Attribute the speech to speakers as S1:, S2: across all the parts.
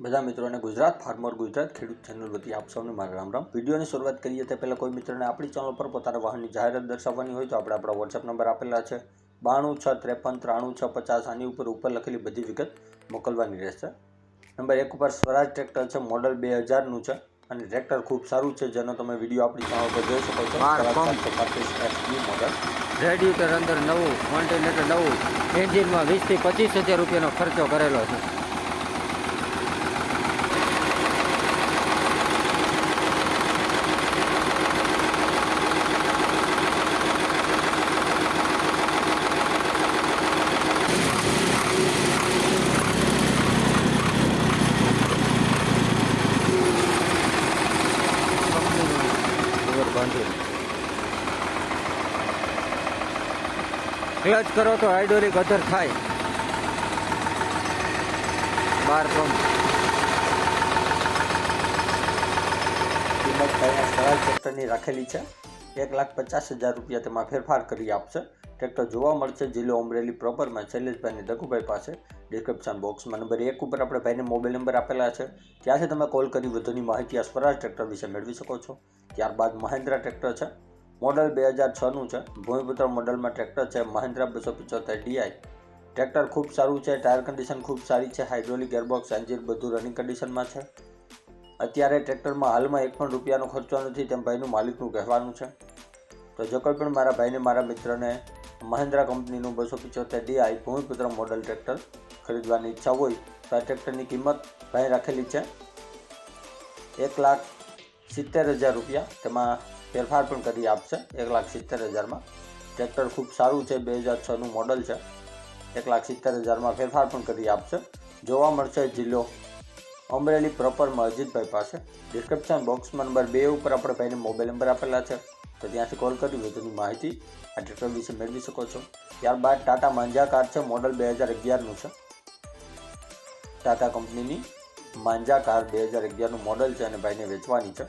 S1: બધા મિત્રોને ગુજરાત ફાર્મર ગુજરાત ખેડૂત ચેનલ વતી આપ સૌને મારા રામ રામ। વિડીયોની શરૂઆત કરીએ તે પહેલાં કોઈ મિત્રને આપણી ચેનલ પર પોતાના વાહનની જાહેરાત દર્શાવવાની હોય તો આપણે આપણા વોટ્સએપ નંબર આપેલા છે 9263539350। આની ઉપર લખેલી બધી વિગત મોકલવાની રહેશે। નંબર 1 ઉપર સ્વરાજ ટ્રેક્ટર છે, મોડલ 2000નું છે અને ટ્રેક્ટર ખૂબ સારું છે, જેનો તમે વિડીયો આપણી ચેનલ પર જોઈ શકો છો। મોડલ
S2: રેડિએટર અંદર નવું, કોન્ટેનેટર નવું, એન્જિનમાં 20 થી 25 હજાર રૂપિયાનો ખર્ચો કરેલો છે। ક્લચ કરો તો હાઇડ્રોલિક અધર થાય। 12 પંપ
S1: કિંમત સ્વરાજ ટ્રેક્ટરની રાખેલી છે 1,50,000 રૂપિયા। તેમાં ફેરફાર કરી આપશે। ટ્રેક્ટર જોવા મળશે જિલ્લો અમરેલી પ્રોપરમાં શૈલેષભાઈ દકુભાઈ પાસે। ડિસ્ક્રિપ્શન બોક્સમાં નંબર 1 ઉપર આપણે ભાઈને મોબાઈલ નંબર આપેલા છે, ત્યાંથી તમે કોલ કરી વધુની માહિતી આ સ્વરાજ ટ્રેક્ટર વિશે મેળવી શકો છો। ત્યારબાદ મહિન્દ્રા ટ્રેક્ટર છે, મોડલ 2006નું છે, ભૂમિપુત્ર મોડલમાં ટ્રેક્ટર છે, મહિન્દ્રા 275 DI। ટ્રેક્ટર ખૂબ સારું છે, ટાયર કન્ડિશન ખૂબ સારી છે, હાઇડ્રોલિક ગેરબોક્સ એન્જિન બધું રનિંગ કન્ડિશનમાં છે। અત્યારે ટ્રેક્ટરમાં હાલમાં એક પણ રૂપિયાનો ખર્ચો નથી તેમ ભાઈનું માલિકનું કહેવાનું છે। તો જો કોઈ પણ મારા ભાઈને મારા મિત્રને મહિન્દ્રા કંપનીનું 275 DI ભૂમિપુત્ર મોડલ ટ્રેક્ટર ખરીદવાની ઈચ્છા હોય તો આ ટ્રેક્ટરની કિંમત ભાઈ રાખેલી છે 1,70,000 રૂપિયા। તેમાં ફેરફાર પણ કરી આપશે 1,70,000માં। ટ્રેક્ટર ખૂબ સારું છે, 2006નું મોડલ છે, 1,70,000માં ફેરફાર પણ કરી આપશે। જોવા મળશે જિલ્લો અમરેલી પ્રોપરમાં અજીતભાઈ પાસે। ડિસ્ક્રિપ્શન બોક્સમાં નંબર 2 ઉપર આપણે ભાઈને મોબાઈલ નંબર આપેલા છે, તો ત્યાંથી કોલ કરી વધુની માહિતી આ ટ્રેક્ટર વિશે મેળવી શકો છો। ત્યારબાદ ટાટા માંજા કાર છે, મોડલ 2011નું છે, ટાટા કંપનીની માંજા કાર 2011નું મોડલ છે અને ભાઈને વેચવાની છે,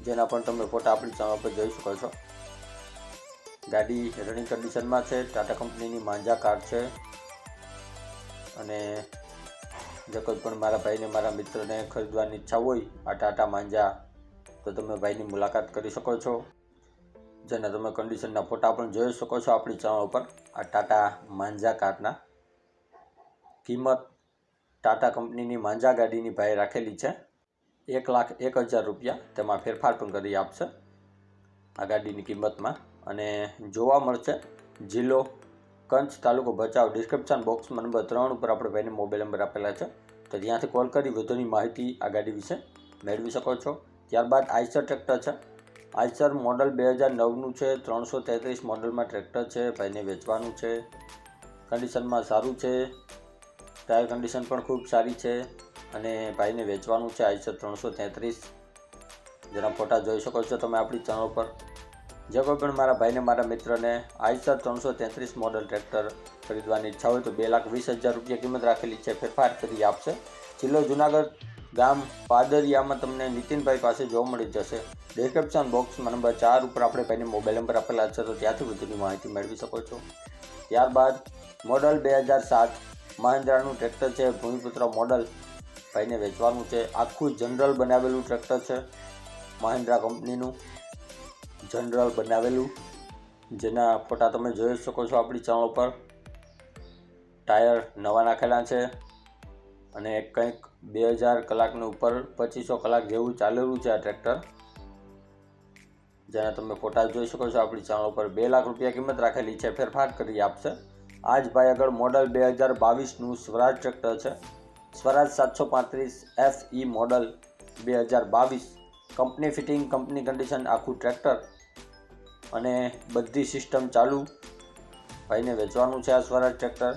S1: જેના પણ તમે ફોટા આપણી ચેનલ પર જોઈ શકો છો। ગાડી રનિંગ કન્ડિશનમાં છે, ટાટા કંપનીની માંજા કાર છે અને જો કોઈ પણ મારા ભાઈને મારા મિત્રને ખરીદવાની ઈચ્છા હોય આ ટાટા માંજા તો તમે ભાઈની મુલાકાત કરી શકો છો, જેના તમે કન્ડિશનના ફોટા પણ જોઈ શકો છો આપણી ચેનલ પર। આ ટાટા માંજા કારના કિંમત ટાટા કંપનીની માંજા ગાડીની ભાઈ રાખેલી છે 1,01,000 રૂપિયા। તેમાં ફેરફાર પણ કરી આપશે આ ગાડીની કિંમતમાં અને જોવા મળશે જિલ્લો કંચ, તાલુકો ભચાઉ। ડિસ્ક્રિપ્શન બોક્સમાં નંબર 3 ઉપર આપણે ભાઈને મોબાઈલ નંબર આપેલા છે, તો ત્યાંથી કોલ કરી વધુની માહિતી આ ગાડી વિશે મેળવી શકો છો। ત્યારબાદ આઈસર ટ્રેક્ટર છે, આઈસર મોડલ 2009નું છે, 333 મોડલમાં ટ્રેક્ટર છે, ભાઈને વેચવાનું છે। કન્ડિશનમાં સારું છે, ટાયર કન્ડિશન પણ ખૂબ સારી છે અને ભાઈને વેચવાનું છે આઈસર 333, જેના ફોટા જોઈ શકો છો તમે આપણી ચેનલ પર। જો કોઈ પણ મારા ભાઈને મારા મિત્રને આઈસર 333 મોડલ ટ્રેક્ટર ખરીદવાની ઈચ્છા હોય તો 2,20,000 રૂપિયા કિંમત રાખેલી છે, ફેરફાર કરી આપશે। જિલ્લો જુનાગઢ, ગામ પાદરિયામાં તમને નીતિનભાઈ પાસે જોવા મળી જશે। ડિસ્ક્રિપ્શન બોક્સમાં નંબર 4 ઉપર આપણે ભાઈને મોબાઈલ નંબર આપેલા છે, તો ત્યાંથી વધુની માહિતી મેળવી શકો છો। ત્યારબાદ મોડલ 2007 મહિન્દ્રાનું ટ્રેક્ટર છે, ભૂમિપુત્ર મોડલ, ભાઈને વેચવાનું છે। આખું જનરલ બનાવેલું ટ્રેક્ટર છે, મહિન્દ્રા કંપનીનું જનરલ બનાવેલું, જેના ફોટા તમે જોઈ શકો છો આપણી ચેનલ પર। ટાયર નવા નાખેલા છે અને કંઈક 2,000 કલાકની ઉપર 2500 કલાક જેવું ચાલેલું છે આ ટ્રેક્ટર, જેના તમે ફોટા જોઈ શકો છો આપણી ચેનલ પર। 2 લાખ રૂપિયા કિંમત રાખેલી છે, ફેરફાર કરી આપશે। આ જ ભાઈ આગળ મોડલ 2022નું સ્વરાજ ટ્રેક્ટર છે, સ્વરાજ 735 FE model 2022, company fitting, company condition, આખું ટ્રેક્ટર અને બધી સિસ્ટમ ચાલુ, ભાઈને વેચવાનું છે આ સ્વરાજ ટ્રેક્ટર।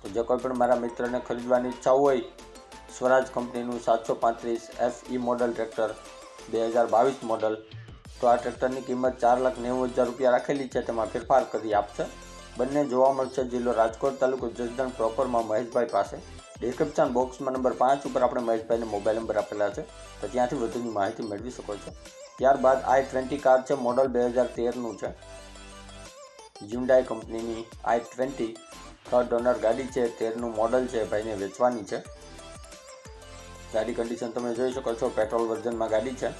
S1: તો જો કોઈ પણ મારા મિત્રને ખરીદવાની ઈચ્છા હોય સ્વરાજ કંપનીનું 735 FE મોડલ ટ્રેક્ટર 2022 મોડલ, તો આ ટ્રેક્ટરની કિંમત 4,90,000 રૂપિયા રાખેલી છે, તેમાં ફેરફાર કરી આપશે। બંને જોવા મળશે જિલ્લો રાજકોટ, તાલુકો જસદણ પ્રોપરમાં મહેશભાઈ પાસે। ડિસ્ક્રિપ્શન બોક્સમાં નંબર 5 ઉપર આપણે મહેશભાઈને મોબાઈલ નંબર આપેલા છે, તો ત્યાંથી વધુની માહિતી મેળવી શકો છો। ત્યારબાદ i20 કાર છે, મોડલ 2013નું છે, હ્યુન્ડાઈ કંપનીની i20 થર્ડ ઓનર ગાડી છે, 13નું મોડલ છે, ભાઈને વેચવાની છે। ગાડી કન્ડિશન તમે જોઈ શકો છો, પેટ્રોલ વર્ઝનમાં ગાડી છે,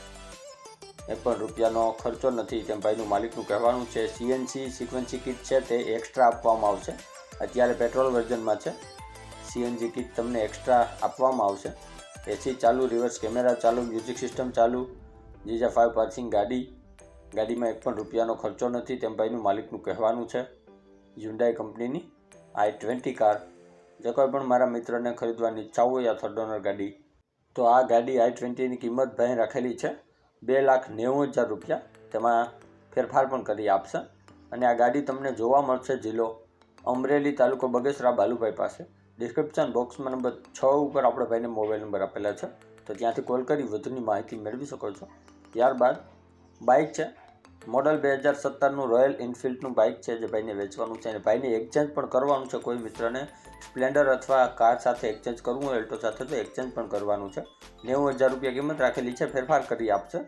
S1: 1 પણ રૂપિયાનો ખર્ચો નથી તેમ ભાઈનું માલિકનું કહેવાનું છે. CNC સિક્વન્સી કિટ છે તે એક્સ્ટ્રા આપવામાં આવશે. અત્યારે પેટ્રોલ વર્ઝનમાં છે, CNG કિટ તમને એક્સ્ટ્રા આપવામાં આવશે. AC ચાલુ, રિવર્સ કેમેરા ચાલુ, મ્યુઝિક સિસ્ટમ ચાલુ, GJ5 પાર્સિંગ ગાડીમાં 1 પણ રૂપિયાનો ખર્ચો નથી તેમ ભાઈનું માલિકનું કહેવાનું છે. Hyundai કંપનીની i20 કાર, જે કોઈ પણ મારા મિત્રને ખરીદવાની ઈચ્છા હોય અથવા ડોનર ગાડી, તો આ ગાડી i20ની કિંમત ભાઈ રાખેલી છે 2,90,000 રૂપિયા. તેમાં ફેરફાર પણ કરી આપશે. અને આ ગાડી તમને જોવા મળશે જિલ્લો અમરેલી, તાલુકો બગસરા, બાલુભાઈ પાસે. ડિસ્ક્રિપ્શન બોક્સમાં નંબર 6 ઉપર આપણે ભાઈને મોબાઈલ નંબર આપેલા છે, તો ત્યાંથી કોલ કરી વધુની માહિતી મેળવી શકો છો. ત્યારબાદ બાઇક છે, મોડલ 2017નું રોયલ એનફિલ્ડનું બાઇક છે જે ભાઈને વેચવાનું છે. અને ભાઈને એક્સચેન્જ પણ કરવાનું છે. કોઈ મિત્રને સ્પ્લેન્ડર અથવા કાર સાથે એક્સચેન્જ કરવું હોય, એલ્ટો સાથે, તો એક્સચેન્જ પણ કરવાનું છે. 90,000 રૂપિયા કિંમત રાખેલી છે, ફેરફાર કરી આપશે.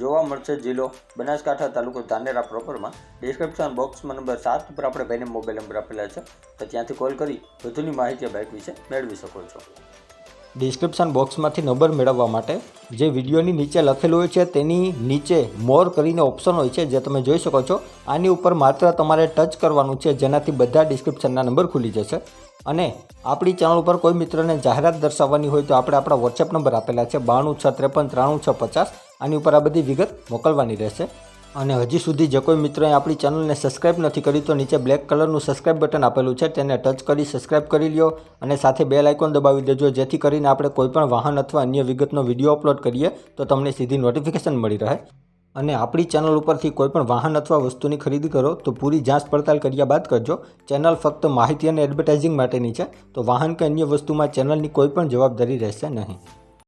S1: જોવા મળશે જિલ્લો બનાસકાંઠા, તાલુકો ધાનેરા પ્રોપરમાં. ડિસ્ક્રિપ્શન બોક્સમાં નંબર 7 ઉપર આપણે ભાઈને મોબાઈલ નંબર આપેલા છે, તો ત્યાંથી કોલ કરી વધુની માહિતી બાઇક વિશે મેળવી શકો છો. ડિસ્ક્રિપ્શન બોક્સમાંથી નંબર મેળવવા માટે જે વિડીયોની નીચે લખેલું હોય છે તેની નીચે મોર કરીને ઓપ્શન હોય છે, જે તમે જોઈ શકો છો. આની ઉપર માત્ર તમારે ટચ કરવાનું છે, જેનાથી બધા ડિસ્ક્રિપ્શનના નંબર ખુલી જશે. અને આપણી ચેનલ ઉપર કોઈ મિત્રને જાહેરાત દર્શાવવાની હોય તો આપણે આપણા વોટ્સએપ નંબર આપેલા છે 9263539650. આની ઉપર આ બધી વિગત મોકલવાની રહેશે. અને હજી સુધી જે કોઈ મિત્રોએ આપણી ચેનલને સબસ્ક્રાઇબ નથી કરી તો નીચે બ્લેક કલરનું સબસ્ક્રાઇબ બટન આપેલું છે, તેને ટચ કરી સબસ્ક્રાઇબ કરી લ્યો. અને સાથે બેલ આઇકોન દબાવી દેજો, જેથી કરીને આપણે કોઈપણ વાહન અથવા અન્ય વિગતનો વિડીયો અપલોડ કરીએ તો તમને સીધી નોટિફિકેશન મળી રહે. અને આપણી ચેનલ ઉપરથી કોઈપણ વાહન અથવા વસ્તુની ખરીદી કરો તો પૂરી જાંચ પડતાલ કર્યા બાદ કરજો. ચેનલ ફક્ત માહિતી અને એડવર્ટાઇઝિંગ માટેની છે, તો વાહન કે અન્ય વસ્તુમાં ચેનલની કોઈ પણ જવાબદારી રહેશે નહીં.